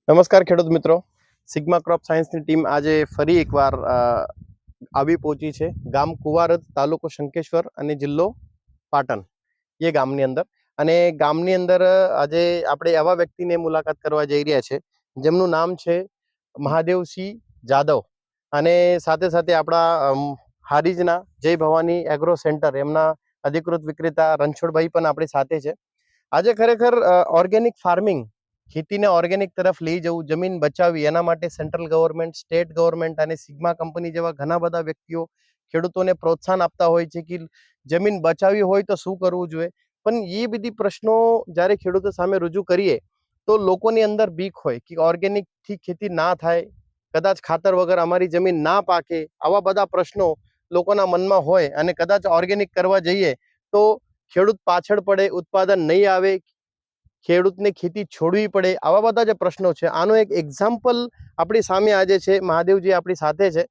નમસ્કાર ખેડૂત મિત્રો, સિગ્મા ક્રોપ સાયન્સની ટીમ આજે ફરી એકવાર આવી પહોંચી છે ગામ કુવારદ, તાલુકો શંકેશ્વર અને જિલ્લો પાટણ એ ગામની અંદર. અને ગામની અંદર આજે આપણે એવા વ્યક્તિને મુલાકાત કરવા જઈ રહ્યા છે જેમનું નામ છે મહાદેવસિંહ જાદવ. અને સાથે સાથે આપણા હારીજના જય ભવાની એગ્રો સેન્ટર એમના અધિકૃત વિક્રેતા રણછોડભાઈ પણ આપણી સાથે છે. આજે ખરેખર ઓર્ગેનિક ફાર્મિંગ, ખેતીને ઓર્ગેનિક તરફ લઈ જવું, જમીન બચાવવી, એના માટે સેન્ટ્રલ ગવર્મેન્ટ, સ્ટેટ ગવર્મેન્ટ અને સિગ્મા કંપની જેવા ઘણા બધા વ્યક્તિઓ ખેડૂતોને પ્રોત્સાહન આપતા હોય છે કે જમીન બચાવવી હોય તો શું કરવું જોઈએ. પણ એ બધી પ્રશ્નો જ્યારે ખેડૂતો સામે રજૂ કરીએ તો લોકોની અંદર બીક હોય કે ઓર્ગેનિકથી ખેતી ના થાય, કદાચ ખાતર વગર અમારી જમીન ના પાકે, આવા બધા પ્રશ્નો લોકોના મનમાં હોય. અને કદાચ ઓર્ગેનિક કરવા જઈએ તો ખેડૂત પાછળ પડે, ઉત્પાદન નહીં આવે, ખેડૂતને ખેતી છોડવી પડે, આવા બધા જે પ્રશ્નો છે. આનો એક એક્ઝામ્પલ આપણી સામે આજે છે. મહાદેવજી આપણી સાથે છે,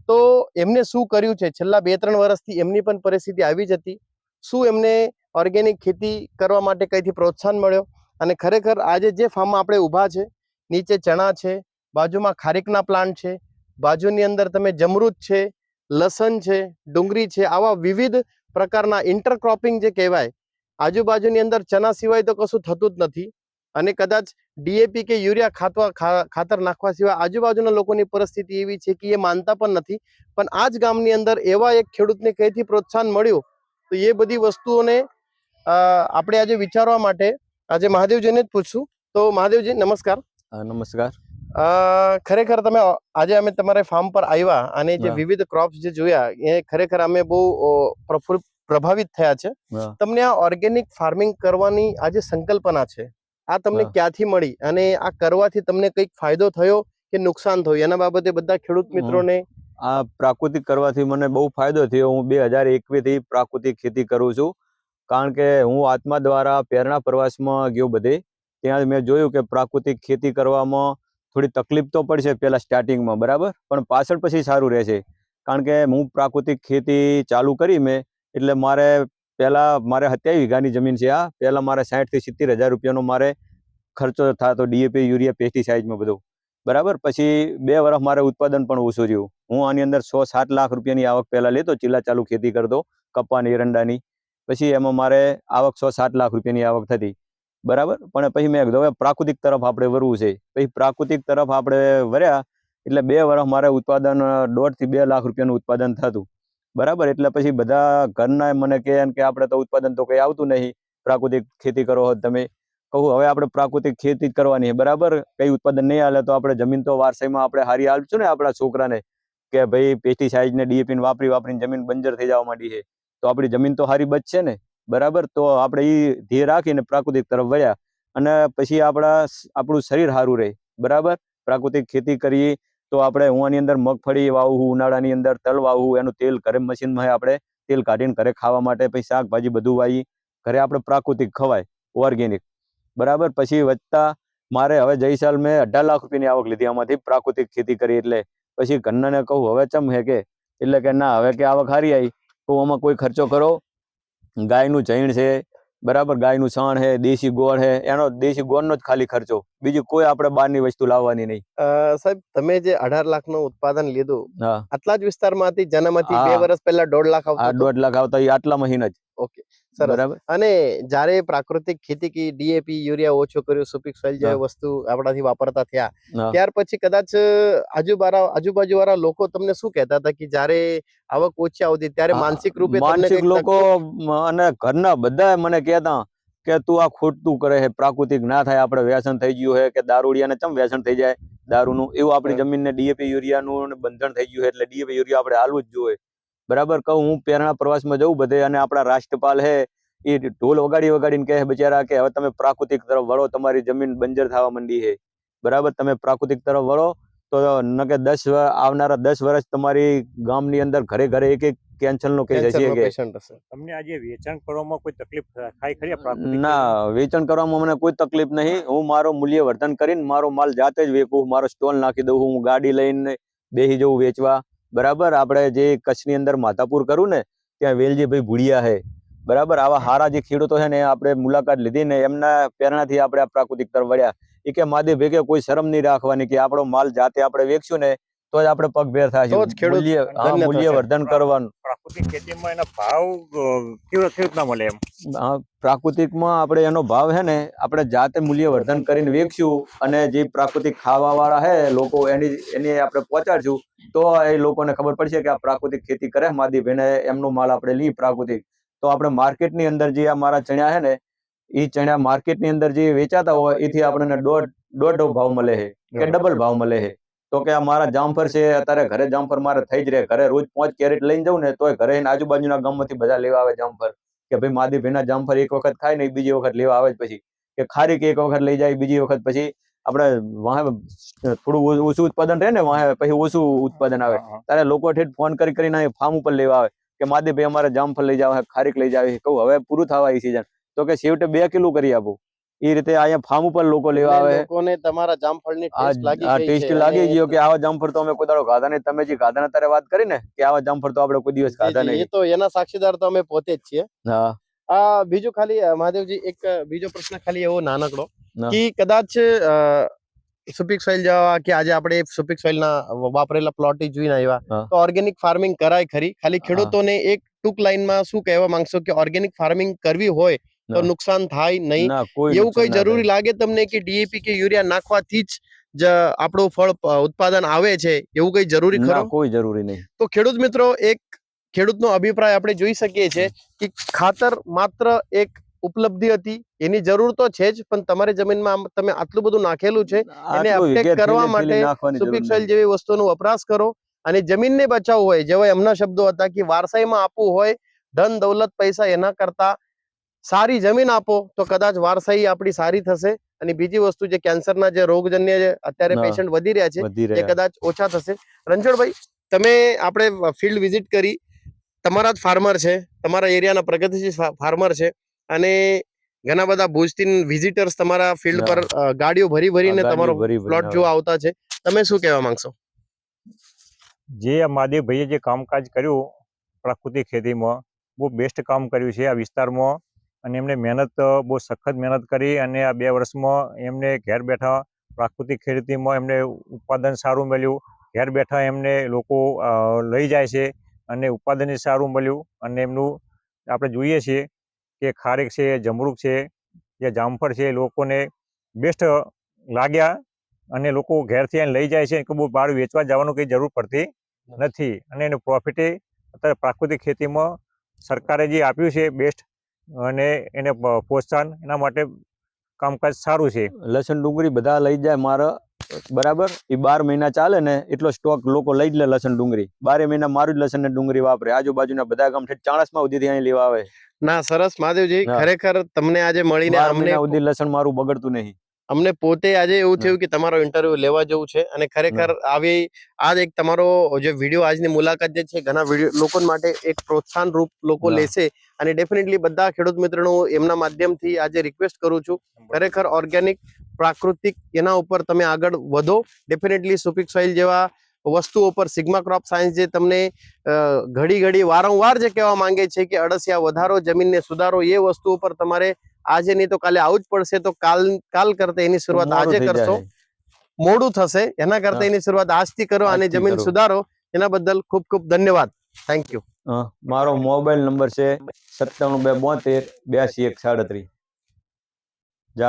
તો એમને શું કર્યું છે છેલ્લા 2-3 વર્ષથી, એમની પણ પરિસ્થિતિ આવી જ હતી. શું એમને ઓર્ગેનિક ખેતી કરવા માટે કઈથી પ્રોત્સાહન મળ્યો, અને ખરેખર આજે જે ફાર્મમાં આપણે ઊભા છે, નીચે ચણા છે, બાજુમાં ખારીકના પ્લાન્ટ છે, બાજુની અંદર તમે જમરૂદ છે, લસણ છે, ડુંગળી છે, આવા વિવિધ પ્રકારના ઇન્ટરક્રોપિંગ જે કહેવાય, આજુબાજુની અંદર ચના સિવાય તો કશું થતું જ નથી. અને કદાચ ડીએપી કે યુરિયા ખાતર નાખવા સિવાય આજુબાજુના લોકોની પરિસ્થિતિ એવી છે કે એ માનતા પણ નથી. પણ આ જ ગામની અંદર એવા એક ખેડૂતને કઈથી પ્રોત્સાહન મળ્યું, તો એ બધી વસ્તુઓને આપણે આજે વિચારવા માટે આજે મહાદેવજીને જ પૂછશું. તો મહાદેવજી નમસ્કાર. નમસ્કાર. ખરેખર તમે આજે અમે તમારા ફાર્મ પર આવ્યા અને જે વિવિધ ક્રોપ્સ જે જોયા એ ખરેખર અમે બહુ પ્રભાવિત થયા છે. તમને આ ઓર્ગેનિક ફાર્મિંગ કરવાની આ જે સંકલ્પના છે, આ તમને ક્યાંથી મળી, અને આ કરવાથી તમને કંઈક ફાયદો થયો કે નુકસાન થયું, એના બાબતે બધા ખેડૂત મિત્રોને. આ પ્રાકૃતિક કરવાથી મને બહુ ફાયદો થયો. હું 2021 થી પ્રાકૃતિક ખેતી કરું છું. કારણ કે હું આત્મા દ્વારા પ્રેરણા પ્રવાસમાં ગયો બધે, ત્યાં મેં જોયું કે પ્રાકૃતિક ખેતી કરવામાં થોડી તકલીફ તો પડશે પહેલા સ્ટાર્ટિંગમાં, બરાબર, પણ પાછળ પછી સારું રહેશે. કારણ કે હું પ્રાકૃતિક ખેતી ચાલુ કરી મેં, એટલે મારે 27 વીઘાની જમીન છે. આ પહેલા મારે 60 થી 70 હજાર રૂપિયાનો મારે ખર્ચો થતો, ડીએપી, યુરિયા, પેસ્ટિસાઇડમાં બધું, બરાબર. પછી 2 વર્ષ મારે ઉત્પાદન પણ ઓછું રહ્યું. હું આની અંદર 6-7 લાખ રૂપિયાની આવક પહેલા લેતો, ચીલા ચાલુ ખેતી કરતો, કપાની, એરંડાની. પછી એમાં મારે આવક 6-7 લાખ રૂપિયાની આવક થતી, બરાબર. પણ પછી મેં કીધું હવે પ્રાકૃતિક તરફ આપણે વરવું છે. પછી પ્રાકૃતિક તરફ આપણે વર્યા એટલે 2 વર્ષ મારે ઉત્પાદન 1.5 થી 2 લાખ રૂપિયાનું ઉત્પાદન થતું, બરાબર. એટલે પછી બધા ઘરના મને કહે કે આપણે તો ઉત્પાદન તો કંઈ આવતું નહીં, પ્રાકૃતિક ખેતી કરો તમે. કહું હવે આપણે પ્રાકૃતિક ખેતી જ કરવાની, બરાબર. કઈ ઉત્પાદન નહીં હાલે તો આપણે જમીન તો વારસાઈમાં આપણે હારી આપશું ને આપણા છોકરાને, કે ભાઈ પેસ્ટિસાઇડ ને ડીએપી વાપરીને જમીન બંજર થઈ જવા માંડી છે, તો આપણી જમીન તો હારી બચશે ને, બરાબર. તો આપણે એ ધ્યેય રાખીને પ્રાકૃતિક તરફ વળ્યા, અને પછી આપણું શરીર સારું રહે, બરાબર. પ્રાકૃતિક ખેતી કરીએ તો આપણે, હું આની અંદર મગફળી વાવું, ઉનાળાની અંદર તલ વાવું, એનું તેલ ઘરે મશીનમાં આપણે તેલ કાઢીને ઘરે ખાવા માટે, પછી શાકભાજી બધું વાવી ઘરે આપણે પ્રાકૃતિક ખવાય, ઓર્ગેનિક, બરાબર. પછી વધતા મારે હવે જઈ સાલ મેં 18 લાખ રૂપિયાની આવક લીધી આમાંથી, પ્રાકૃતિક ખેતી કરી. એટલે પછી ઘરનાને કહું હવે ચમ હે કે, એટલે કે ના હવે કે આવક હારી આવી, તો આમાં કોઈ ખર્ચો કરો, ગાયનું જૈણ છે, બરાબર, ગાયનું છાણ છે, દેશી ગોળ છે, એનો દેશી ગોળનો જ ખાલી ખર્ચો, બીજું કોઈ આપણે બહારની વસ્તુ લાવવાની નહીં. સાહેબ, તમે જે 18 લાખનું ઉત્પાદન લીધું, આટલા જ વિસ્તારમાંથી જન્મથી 2 વર્ષ પહેલા 1.5 લાખ આવતા? 1.5 લાખ આવતા એ આટલા મહિના જ. ઓકે, સરસ. અને જ્યારે પ્રાકૃતિક ખેતી કી, ડીએપી, યુરિયા ઓછો કર્યો, સુપીક સોઇલ જેવી વસ્તુ આપણાથી વાપરતા થયા, ત્યાર પછી કદાચ આજુબાજુ વાળા લોકો તમને શું કહેતા હતા કે જ્યારે આવક ઓછી આવતી ત્યારે માનસિક રૂપે લોકો અને ઘરના બધા મને કહેતા કે તું આ ખોટું કરે છે, પ્રાકૃતિક ના થાય, આપણે વ્યસન થઈ ગયું છે, કે દારૂડિયાને ચમ વ્યસન થઈ જાય દારૂનું, એવું આપણી જમીનને ડીએપી યુરિયાનું બંધન થઈ ગયું છે, એટલે ડીએપી યુરિયા આપણે હાલવું જ જોઈએ, બરાબર. કહું હું પ્રેરણા પ્રવાસમાં જવું બધે, અને આપણા રાષ્ટ્રપાલ હે એ ઢોલ વગાડીને કહે બિચારા કે હવે તમે પ્રાકૃતિક તરફ વળો, તમારી જમીન બંજર થવા માંડી છે, બરાબર. તમે પ્રાકૃતિક તરફ વળો તો ન કે આવનારા 10 વર્ષ તમારી ગામની અંદર ઘરે ઘરે એક કેન્સર નો કેસ હશે કે તમને આજે વેચાણ કરવામાં કોઈ તકલીફ થાય ખરી? પ્રાકૃતિક ના, વેચાણ કરવામાં મને કોઈ તકલીફ નહીં. હું મારો મૂલ્યવર્ધન કરીને મારો માલ જાતે જ વેચું, મારો સ્ટોલ નાખી દઉં, હું ગાડી લઈને બેસી જવું વેચવા, બરાબર. આપણે જે કચ્છની અંદર માધાપુર કરું ને, ત્યાં વેલજીભાઈ ભુડિયા છે, બરાબર. આવા હારા જે ખેડૂતો છે ને આપણે મુલાકાત લીધી ને એમના પ્રેરણાથી આપણે આ પ્રાકૃતિક તરફ વળ્યા. એ કે માદી ભેગે કોઈ શરમ નહીં રાખવાની કે આપણો માલ જાતે આપણે વેચશું ને તો જ આપણે પગભેર તો જ થાય ખેડૂત ધન્ય મૂલ્ય થશે. વર્ધન કરવાનું. પ્રાકૃતિક ખેતીમાં એના ભાવ કેવો ખેડૂતના મળે એમ? પ્રાકૃતિકમાં આપણે એનો ભાવ છે ને આપણે જાતે મૂલ્ય વર્ધન કરીને વેચશું અને જે પ્રાકૃતિક ખાવા વાળા હે લોકો એની આપણે પહોંચાડશું તો એ લોકોને ખબર પડશે કે આ પ્રાકૃતિક ખેતી કરે માદી ભાઈને એમનો માલ આપણે લઈએ પ્રાકૃતિક. તો આપણે માર્કેટની અંદર જે આ મારા ચણ્યા છે ને એ ચણ્યા માર્કેટની અંદર જે વેચાતા હોય એથી આપણને દોઢ ભાવ મળે છે કે ડબલ ભાવ મળે છે. તો કે આ મારા જામફળ છે અત્યારે ઘરે જામફળ મારે થઈ જ રહે, ઘરે રોજ 5 કેરેટ લઈને જવું ને તોય ઘરે આજુબાજુના ગામમાંથી બધા લેવા આવે જામફળ કે ભાઈ માદી ભાઈના જામફળ એક વખત ખાય ને બીજી વખત લેવા આવે જ પછી કે ખારીક એક વખત લઈ જાય બીજી વખત પછી આપણે વાહે થોડું ઓછું ઉત્પાદન રહે ને વાહે પછી ઓછું ઉત્પાદન આવે ત્યારે લોકો ઠેઠ ફોન કરીને ફાર્મ ઉપર લેવા આવે કે માદી ભાઈ અમારે જામફળ લઈ જાવ, ખારીક લઈ જાવ. કહું હવે પૂરું થવા એ સીઝન તો કે છેવટે 2 કિલો કરી આપું. એ રીતે અહીંયા ફાર્મ ઉપર લોકો લેવા આવે. લોકોને તમારા જામફળની ટેસ્ટ લાગી આ ગઈ ટેસ્ટ છે લાગી અને ગયો કે આવા જામફળ તો અમે કોઈ દાડો ખાધા નહીં. તમે જે ખાધાના તારે વાત કરી ને કે આવા જામફળ તો આપણે કોઈ દિવસ ખાધા જી, જી, નહીં. એ તો એના સાક્ષીદાર તો અમે પોતે જ છીએ. હા બીજું ખાલી મહાદેવજી એક બીજો પ્રશ્ન ખાલી એવો નાનકડો ના. કે કદાચ સુપિક સોઇલ જેવા કે આજે આપણે સુપિક સોઇલ ના વાપરેલા પ્લોટ જોઈને આવ્યા હા. તો ઓર્ગેનિક ફાર્મિંગ કરાય ખરી? ખાલી ખેડૂતોને એક ટૂંક લાઈનમાં શું કહેવા માંગશો કે ઓર્ગેનિક ફાર્મિંગ કરવી હોય તો ના. નુકસાન થાય નહીં? ના કોઈ એવું કઈ નુકસાન ના જરૂરી લાગે તમને કે ડીએપી કે યુરિયા નાખવાથી જ આપણું ફળ ઉત્પાદન આવે છે એવું કઈ જરૂરી થાય. ના ખરો? કોઈ જરૂરી નહીં. તો ખેડૂત મિત્રો, એક ખેડૂતનો અભિપ્રાય આપણે જોઈ શકીએ છીએ કે ખાતર માત્ર એક ઉપલબ્ધિ હતી, એની જરૂર તો છે જ, પણ તમારી જમીનમાં તમે આટલું બધું નાખેલું છે એને આટલું uptake વિઘે કરવા થેલી માટે નાખવાની જરૂર સુપિક સોઇલ નહીં. જેવી વસ્તુનો વપરાશ કરો અને જમીનને બચાવવું હોય, જેવા એમના શબ્દો હતા કે વારસાઈમાં આપવું હોય ધન દૌલત પૈસા એના કરતા સારી જમીન આપો તો કદાચ વારસાઈ આપણી સારી થશે અને બીજી વસ્તુ જે કેન્સરના જે રોગજન્ય જે અત્યારે ના. પેશન્ટ વધી રહ્યા છે વધી એ રહ્યા. કદાચ ઓછા થશે. રણછોડભાઈ, તમે આપણે ફિલ્ડ વિઝિટ કરી, તમારા જ ફાર્મર છે, તમારા એરિયાના પ્રગતિશીલ ફાર્મર છે અને ઘણા બધા ભુજથી વિઝિટર્સ તમારા ફિલ્ડ પર ગાડીઓ ભરી ભરીને ગાડીઓ તમારો ભરી ભરીને પ્લોટ જોવા આવતા છે. તમે શું કહેવા માંગશો? જે આ મહાદેવભાઈએ જે કામકાજ કર્યું પ્રાકૃતિક ખેતીમાં બહુ બેસ્ટ કામ કર્યું છે આ વિસ્તારમાં અને એમને મહેનત બહુ સખત મહેનત કરી અને આ 2 વર્ષમાં એમને ઘેર બેઠા પ્રાકૃતિક ખેતીમાં એમને ઉત્પાદન સારું મળ્યું. ઘેર બેઠા એમને લોકો લઈ જાય છે અને ઉત્પાદન સારું મળ્યું અને એમનું આપણે જોઈએ છીએ કે ખારેક છે, જમરૂક છે, જે જામફળ છે લોકોને બેસ્ટ લાગ્યા અને લોકો ઘેરથી એને લઈ જાય છે કે બહુ બહાર વેચવા જવાનું કંઈ જરૂર પડતી નથી અને એનું પ્રોફિટે અત્યારે પ્રાકૃતિક ખેતીમાં સરકારે જે આપ્યું છે બેસ્ટ અને એને પ્રોત્સાહન એના માટે કામકાજ સારું છે. લસણ ડુંગળી બધા લઈ જાય મારા બરાબર. એ 12 મહિના ચાલે ને એટલો સ્ટોક લોકો લઈ જ લે લસણ ડુંગળી. 12 મહિના મારું જ લસણ ને ડુંગળી વાપરે. આજુબાજુના બધા ગામ ઠેઠ ચાણસમાં સુધીથી અહીં લેવા આવે. ના, સરસ મહાદેવજી, હા. ખરેખર તમને આજે મળીને 12 મહિના સુધી લસણ મારું બગડતું નહીં. અમને પોતે આજે એવું થયું કે તમારો ઇન્ટરવ્યુ લેવા જેવું છે અને ખરેખર આવી આ એક તમારો જે વિડીયો આજની મુલાકાત જે છે ઘણા લોકો માટે એક પ્રોત્સાહન રૂપ લોકો હા. લેશે અને ડેફિનેટલી બધા ખેડૂત મિત્રોનું એમના માધ્યમથી આજે રિક્વેસ્ટ કરું છું, ખરેખર ઓર્ગેનિક પ્રાકૃતિક એના ઉપર તમે આગળ વધો. ડેફિનેટલી સુપિક સોઇલ જેવા વસ્તુઓ પર સિગ્મા ક્રોપ સાયન્સ જે તમને ઘડી વારંવાર જે કહેવા માંગે છે કે અળસિયા વધારો, જમીનને સુધારો, એ વસ્તુઓ પર તમારે આજે નહીં તો કાલે આવું જ પડશે. તો કાલ કરતા એની શરૂઆત મોડું આજે થઈ કરશો, જાય. મોડું થશે, એના કરતા હા. એની શરૂઆત આજથી કરો અને આજથી જમીન કરો. સુધારો. એના બદલ ખૂબ ખૂબ ધન્યવાદ. Thank you. મારો મોબાઈલ નંબર છે 97 272 82 137.